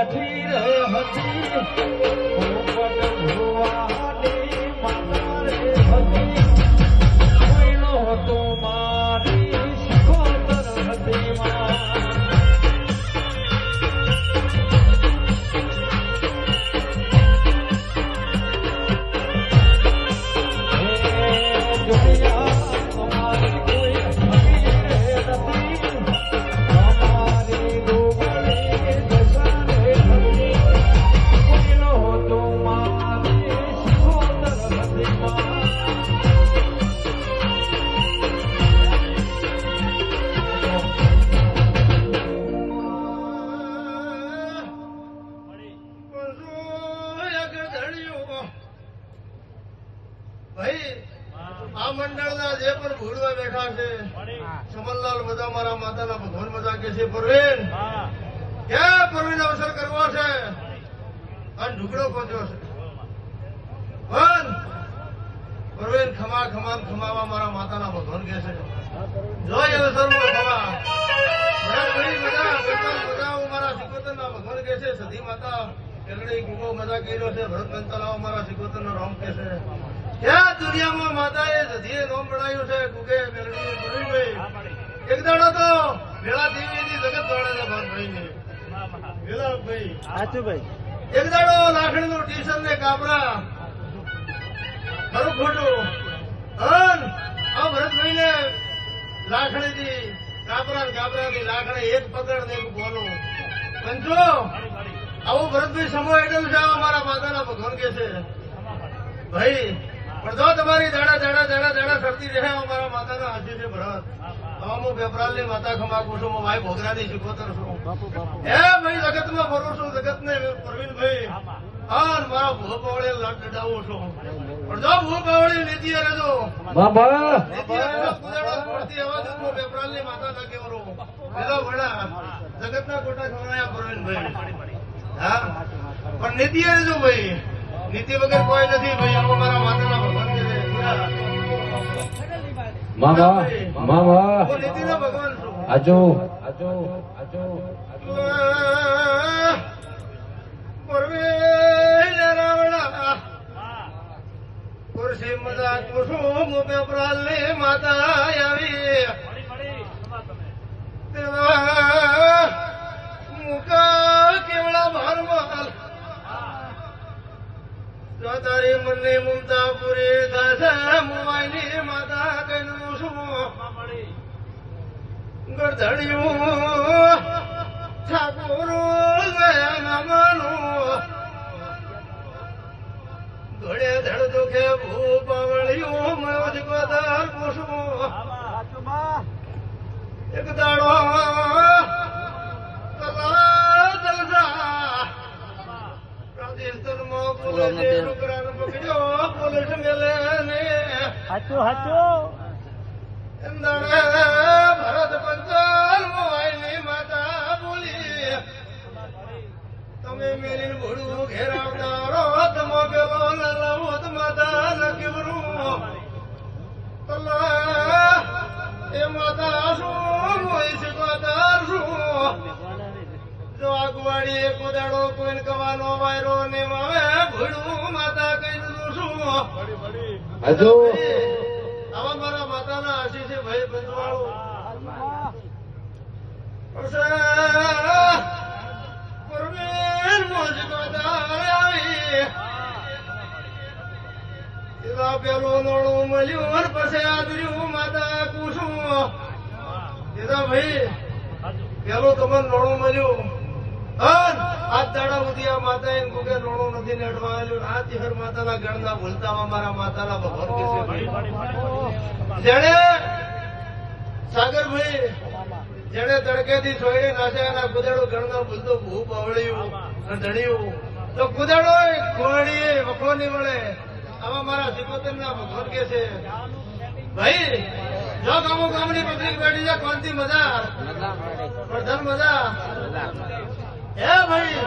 બેઠી રે હતી પોપટ ભુવાની માતા રે હતી કોઈનો હતો મારી શિકોતર હતી આ મંડળના જે પણ ભૂલવા બેઠા છે સમનલાલ બધા મારા માતાના ભગવાન બધા કે છે પરવીન ક્યાં પરવીન અવસર કરવો છે અને ઢુકડો પહોંચ્યો છે પણ પરવીન ખમા ખમા ખમાવા મારા માતાના ભગવાન કે છે જોઈ અવસરમાં ખમા બધા મારા સિકોતરના ભગવાન કે છે સતી માતા એલડી ગુગો મજા કર્યો છે ભરત કંતાલાવા મારા સિકોતરનો રામ કે છે ક્યાં દુનિયામાં માતાએ સધીએ નોમ બનાવ્યું છે ગુગે મેલડીએ પરવીનભાઈ એક દાડો તો વેળા દેવીની જગત દોડે છે ભાઈ વેલાભાઈ સાચું ભાઈ એક દાડો લાખણીનું ટીશન ને કાપરા ખરું ખોટું અન આ ભરતભાઈ ને લાખણીથી કાપરાથી લાખણી એક પકડ ને એક બોલું પંચો આવું ભરતભાઈ સમો એટલું છે મારા માતાના ભગવાન કે છે ભાઈ પણ જો તમારી દાડા સરતી રહે મારા માતાના હાથે છે ભરત હું બેપરાલની માતા ખમા કુશું હું ભાઈ ભોગરાની શીખોતર છું હે ભાઈ જગતમાં ફરું છું જગતને પરવીનભાઈ હા મારા ભૂ પાવળે લટ ડડાવું છું પણ જો ભૂ પાવળી નીતિ રહેજો પડતી અવાજ હું બેપરાલની માતા ના કેવરો પેલા વડા જગતના કોટા ખવડાયા પરવીનભાઈ હા પણ નીતિ રહેજો ભાઈ નીતિ વગર કોઈ નથી ભાઈ આવો મારા માતાના ભગવાન છે મામા નીતિના ભગવાન છું આજો પરવેલ રાવણા ખુરશી મજા કુસુમ બેપરાલ ને માતા આવી મુકા કેવડા ભારમાલ તારી મને મમતા પૂરી થશે મોબાઈલની માતા કઈ શું ગરધડિયું ઠાકોરું મામાનું ઘોડે ધડ દુખે ભૂ પાવળિયું મોજ પદાર પૂછું એક દાડો ભરત પંચાલ મોબાઈલની માતા બોલી તમે મેરી ભોળું ઘેરાવતા રો તમો પેલો લલાવત માતા લખીવરું એ માતા શું મોઈ શીખવાદાર શું જો આગવાડી કોદાડો કોઈને કવાનો વાયરો ને માવે ભોળું માતા કઈ દીધું શું આવા મારા માતાના આશીષ છે ભાઈ બંધવાળો પરવીન મોજ આવી પેલું નોણું મળ્યું પછી આદર્યું માતા કુશું ભાઈ પેલું તમને નોણું મળ્યું આજ દાડા સુધી આ માતા એને ગુગે નોણું નથી નડવાયેલું આ તિહર માતાના ગણના ભૂલતા મારા માતાના ભગવાન કે છે જેને સાગરભાઈ જેને તડકેથી સોયડી નાશે એના કુદાડો ગણના ભૂલતો ભૂ પાવળ્યું ધણ્યું તો કુદાડો ખોડીએ વખો નહીં મળે આવા મારા સિકોતરના ભગવાન કે છે ભાઈ જો ગામો ગામની પબ્લિક બેઠી છે કોણથી મજા ધન મજા હે ભાઈ